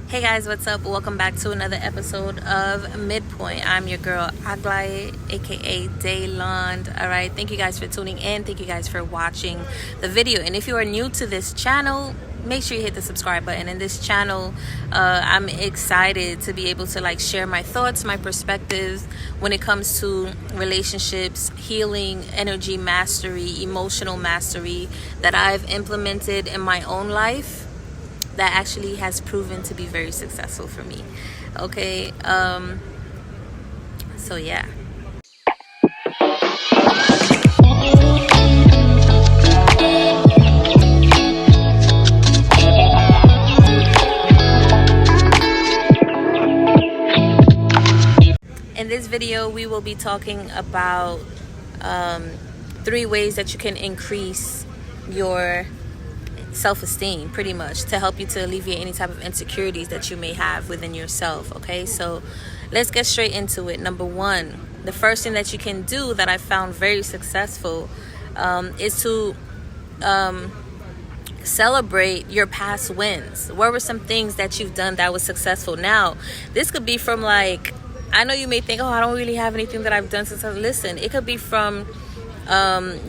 Hey guys, what's up? Welcome back to another episode of Midpoint. I'm your girl Aglaye, aka Daylond. Alright, thank you guys for tuning in. Thank you guys for watching the video. And if you are new to this channel, make sure you hit the subscribe button. In this channel, I'm excited to be able to share my thoughts, my perspectives when it comes to relationships, healing, energy mastery, emotional mastery that I've implemented in my own life that actually has proven to be very successful for me. Okay, so yeah. In this video, we will be talking about 3 ways that you can increase your self-esteem, pretty much, to help you to alleviate any type of insecurities that you may have within yourself. Okay, so let's get straight into it. Number 1, the first thing that you can do that I found very successful is to celebrate your past wins. What were some things that you've done that was successful? Now, this could be from I know you may think, oh, I don't really have anything that I've done successful. Listen, it could be from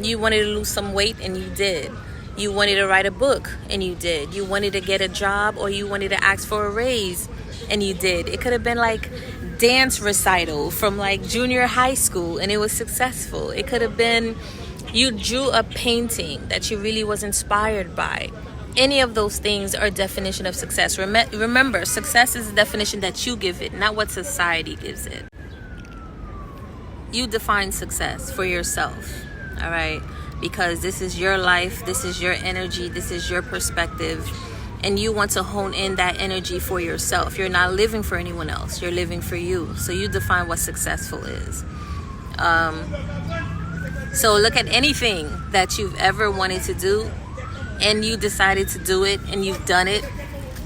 you wanted to lose some weight and you did. You wanted to write a book and you did. You wanted to get a job or you wanted to ask for a raise and you did. It could have been dance recital from junior high school and it was successful. It could have been you drew a painting that you really was inspired by. Any of those things are a definition of success. Remember, success is a definition that you give it, not what society gives it. You define success for yourself, all right? Because this is your life, this is your energy, this is your perspective, and you want to hone in that energy for yourself. You're not living for anyone else, you're living for you. So you define what successful is. So look at anything that you've ever wanted to do and you decided to do it and you've done it.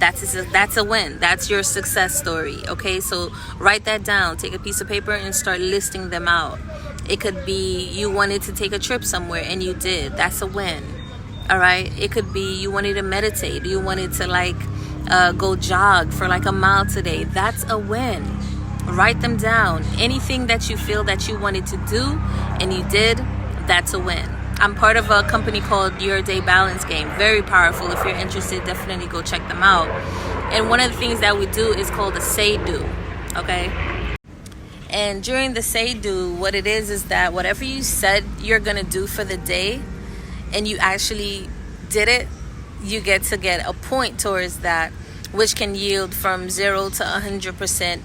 That's a win. That's your success story. Okay, so write that down. Take a piece of paper and start listing them out. It could be you wanted to take a trip somewhere and you did. That's a win. All right. It could be you wanted to meditate. You wanted to go jog for a mile today. That's a win. Write them down. Anything that you feel that you wanted to do and you did, that's a win. I'm part of a company called Your Day Balance Game. Very powerful. If you're interested, definitely go check them out. And one of the things that we do is called a say-do. Okay. And during the say-do, what it is that whatever you said you're going to do for the day and you actually did it, you get a point towards that, which can yield from 0 to 100%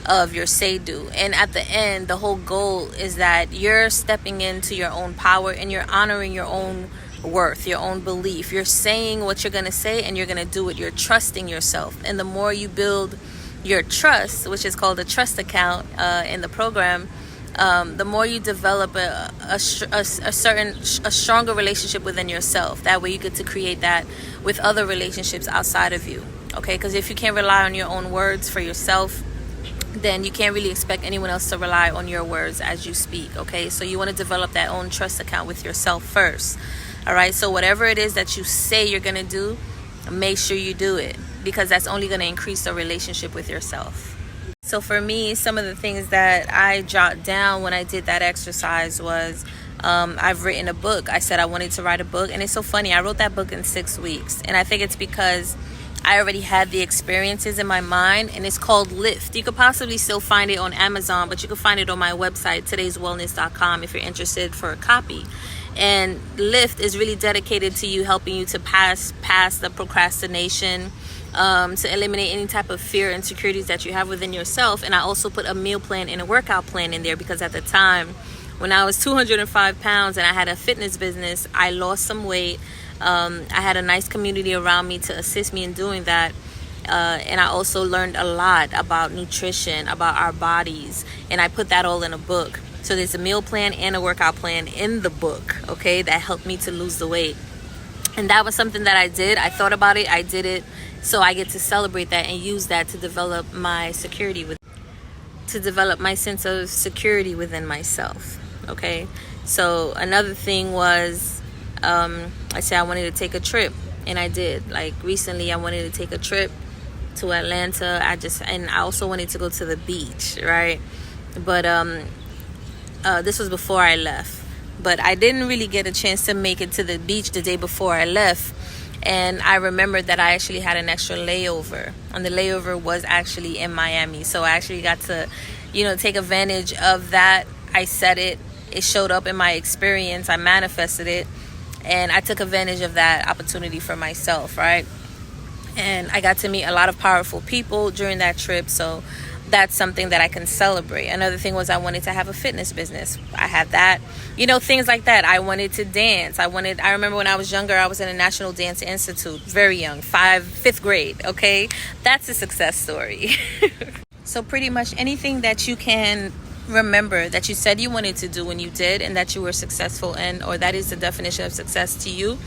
of your say-do. And at the end, the whole goal is that you're stepping into your own power and you're honoring your own worth, your own belief. You're saying what you're going to say and you're going to do it. You're trusting yourself. And the more you build your trust, which is called a trust account in the program, the more you develop a stronger relationship within yourself. That way you get to create that with other relationships outside of you. Okay, because if you can't rely on your own words for yourself, then you can't really expect anyone else to rely on your words as you speak. Okay, so you want to develop that own trust account with yourself first. All right, so whatever it is that you say you're going to do, make sure you do it, because that's only going to increase the relationship with yourself. So for me, some of the things that I jotted down when I did that exercise was I've written a book. I said I wanted to write a book, and it's so funny. I wrote that book in 6 weeks, and I think it's because I already had the experiences in my mind, and it's called Lift. You could possibly still find it on Amazon, but you can find it on my website, todayswellness.com, if you're interested for a copy. And Lift is really dedicated to you, helping you to pass the procrastination, to eliminate any type of fear and insecurities that you have within yourself. And I also put a meal plan and a workout plan in there, because at the time when I was 205 pounds and I had a fitness business, I lost some weight. I had a nice community around me to assist me in doing that. And I also learned a lot about nutrition, about our bodies, and I put that all in a book. So there's a meal plan and a workout plan in the book, okay, that helped me to lose the weight. And that was something that I did. I thought about it, I did it. So I get to celebrate that and use that to develop my sense of security within myself. Okay, so another thing was I said I wanted to take a trip, and I did. Recently I wanted to take a trip to Atlanta. And I also wanted to go to the beach, right? But this was before I left. But I didn't really get a chance to make it to the beach the day before I left. And I remembered that I actually had an extra layover. And the layover was actually in Miami. So I actually got to, take advantage of that. I said it. It showed up in my experience. I manifested it. And I took advantage of that opportunity for myself, right? And I got to meet a lot of powerful people during that trip. So that's something that I can celebrate. Another thing was I wanted to have a fitness business. I had that, things like that. I wanted to dance. I remember when I was younger, I was in a National Dance Institute, very young, fifth grade. Okay. That's a success story. So pretty much anything that you can remember that you said you wanted to do when you did and that you were successful in, or that is the definition of success to you,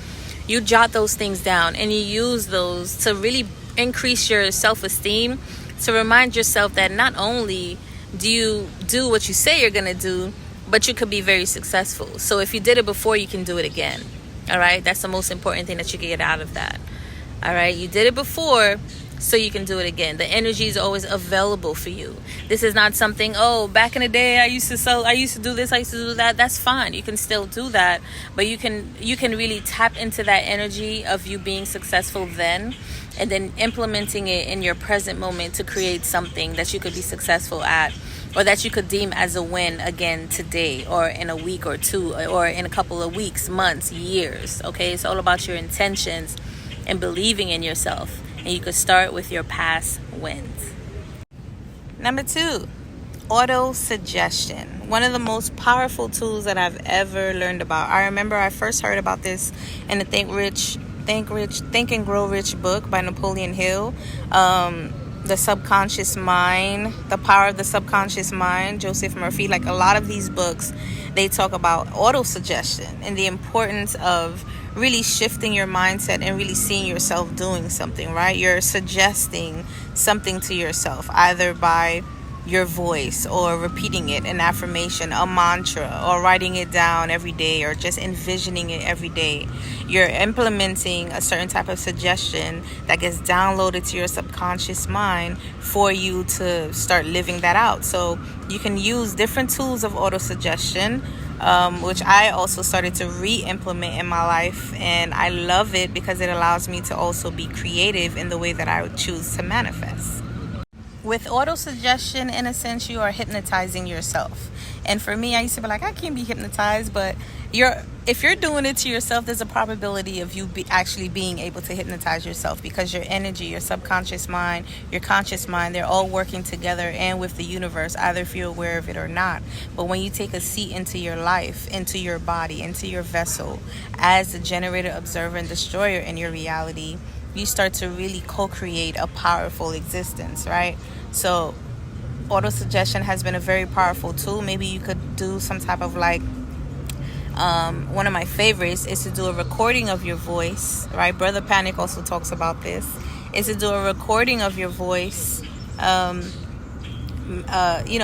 you jot those things down and you use those to really increase your self-esteem, to remind yourself that not only do you do what you say you're going to do, but you could be very successful. So if you did it before, you can do it again. All right. That's the most important thing that you can get out of that. All right. You did it before, so you can do it again. The energy is always available for you. This is not something, back in the day I used to do this, I used to do that. That's fine. You can still do that, but you can really tap into that energy of you being successful then, and then implementing it in your present moment to create something that you could be successful at, or that you could deem as a win again today, or in a week or two, or in a couple of weeks, months, years. Okay, it's all about your intentions and believing in yourself. And you could start with your past wins. Number 2, auto-suggestion. One of the most powerful tools that I've ever learned about. I remember I first heard about this in the Think and Grow Rich book by Napoleon Hill. The Subconscious Mind, The Power of the Subconscious Mind, Joseph Murphy. Like a lot of these books, they talk about auto-suggestion and the importance of really shifting your mindset and really seeing yourself doing something, right? You're suggesting something to yourself, either by your voice or repeating it, an affirmation, a mantra, or writing it down every day, or just envisioning it every day. You're implementing a certain type of suggestion that gets downloaded to your subconscious mind for you to start living that out. So you can use different tools of auto-suggestion, which I also started to re-implement in my life, and I love it because it allows me to also be creative in the way that I would choose to manifest. With auto-suggestion, in a sense, you are hypnotizing yourself. And for me, I used to be like, I can't be hypnotized, but if you're doing it to yourself, there's a probability of you actually being able to hypnotize yourself, because your energy, your subconscious mind, your conscious mind, they're all working together and with the universe, either if you're aware of it or not. But when you take a seat into your life, into your body, into your vessel, as the generator, observer, and destroyer in your reality, you start to really co-create a powerful existence, right? So auto-suggestion has been a very powerful tool. Maybe you could do some type of one of my favorites is to do a recording of your voice, right? Brother Panic also talks about this, is to do a recording of your voice,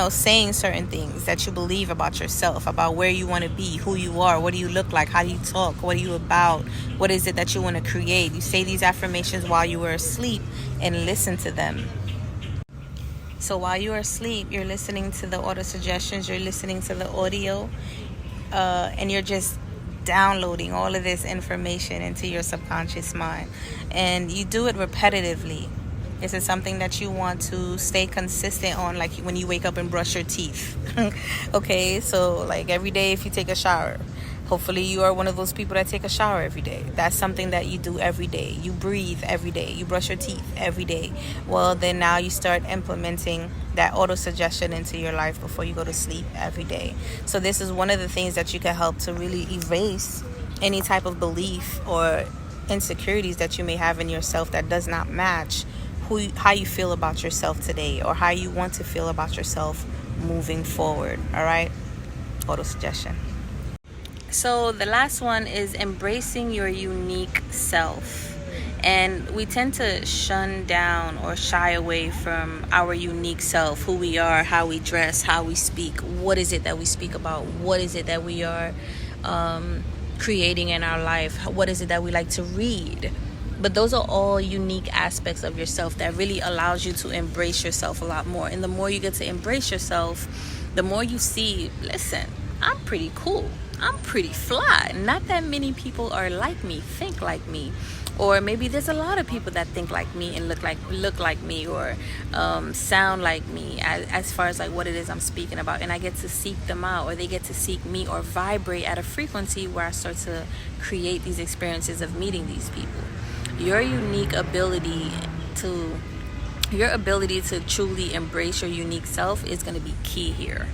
saying certain things that you believe about yourself, about where you want to be, who you are, what do you look like, how do you talk, what are you about, what is it that you want to create. You say these affirmations while you were asleep and listen to them. So while you are asleep, you're listening to the auto suggestions, you're listening to the audio, and you're just downloading all of this information into your subconscious mind. And you do it repetitively. This is something that you want to stay consistent on, like when you wake up and brush your teeth. Okay, so like every day if you take a shower, hopefully you are one of those people that take a shower every day. That's something that you do every day. You breathe every day. You brush your teeth every day. Well, then now you start implementing that auto-suggestion into your life before you go to sleep every day. So this is one of the things that you can help to really erase any type of belief or insecurities that you may have in yourself that does not match how you feel about yourself today, or how you want to feel about yourself moving forward. All right, auto-suggestion. So the last one is embracing your unique self. And we tend to shun down or shy away from our unique self, who we are, how we dress, how we speak. What is it that we speak about? What is it that we are creating in our life? What is it that we like to read? But those are all unique aspects of yourself that really allows you to embrace yourself a lot more. And the more you get to embrace yourself, the more you see, listen, I'm pretty cool, I'm pretty fly. Not that many people are like me, think like me. Or maybe there's a lot of people that think like me and look like me, or sound like me, as far as like what it is I'm speaking about. And I get to seek them out, or they get to seek me, or vibrate at a frequency where I start to create these experiences of meeting these people. Your ability to truly embrace your unique self is going to be key here.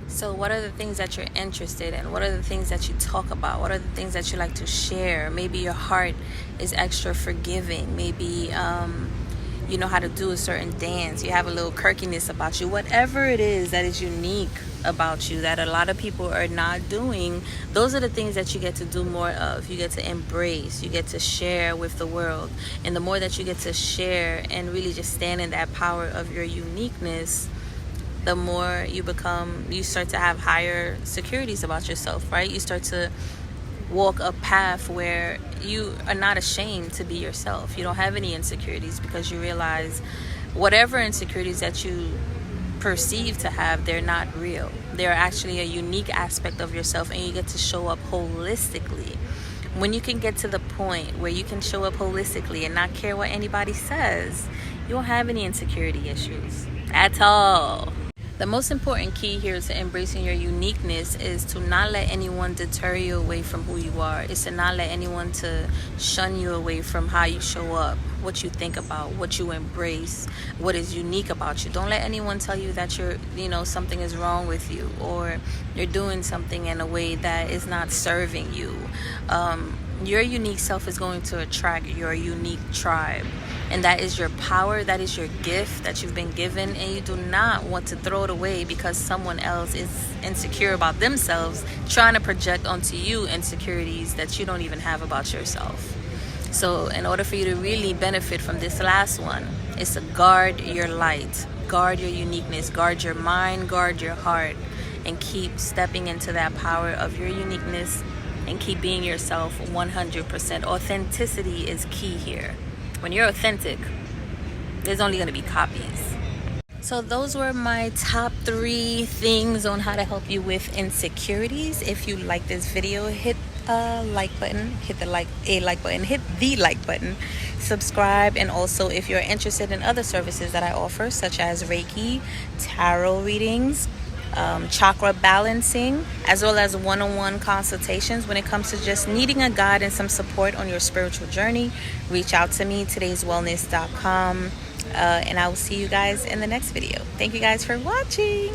So what are the things that you're interested in? What are the things that you talk about? What are the things that you like to share? Maybe your heart is extra forgiving. Maybe you know how to do a certain dance. You have a little quirkiness about you. Whatever it is that is unique about you that a lot of people are not doing, those are the things that you get to do more of. You get to embrace. You get to share with the world. And the more that you get to share and really just stand in that power of your uniqueness, the more you start to have higher securities about yourself, right? You start to walk a path where you are not ashamed to be yourself. You don't have any insecurities, because you realize whatever insecurities that you perceive to have, they're not real. They're actually a unique aspect of yourself, and you get to show up holistically. When you can get to the point where you can show up holistically and not care what anybody says, you won't have any insecurity issues at all. The most important key here to embracing your uniqueness is to not let anyone deter you away from who you are. It's to not let anyone to shun you away from how you show up, what you think about, what you embrace, what is unique about you. Don't let anyone tell you that something is wrong with you, or you're doing something in a way that is not serving you. Your unique self is going to attract your unique tribe. And that is your power, that is your gift that you've been given, and you do not want to throw it away because someone else is insecure about themselves, trying to project onto you insecurities that you don't even have about yourself. So in order for you to really benefit from this last one, is to guard your light, guard your uniqueness, guard your mind, guard your heart, and keep stepping into that power of your uniqueness and keep being yourself 100%. Authenticity is key here. When you're authentic, there's only going to be copies. So those were my top 3 things on how to help you with insecurities. If you like this video, hit a like button, hit the like button, subscribe, and also if you're interested in other services that I offer, such as Reiki, tarot readings, chakra balancing, as well as one-on-one consultations when it comes to just needing a guide and some support on your spiritual journey, reach out to me, todayswellness.com, and I will see you guys in the next video. Thank you guys for watching.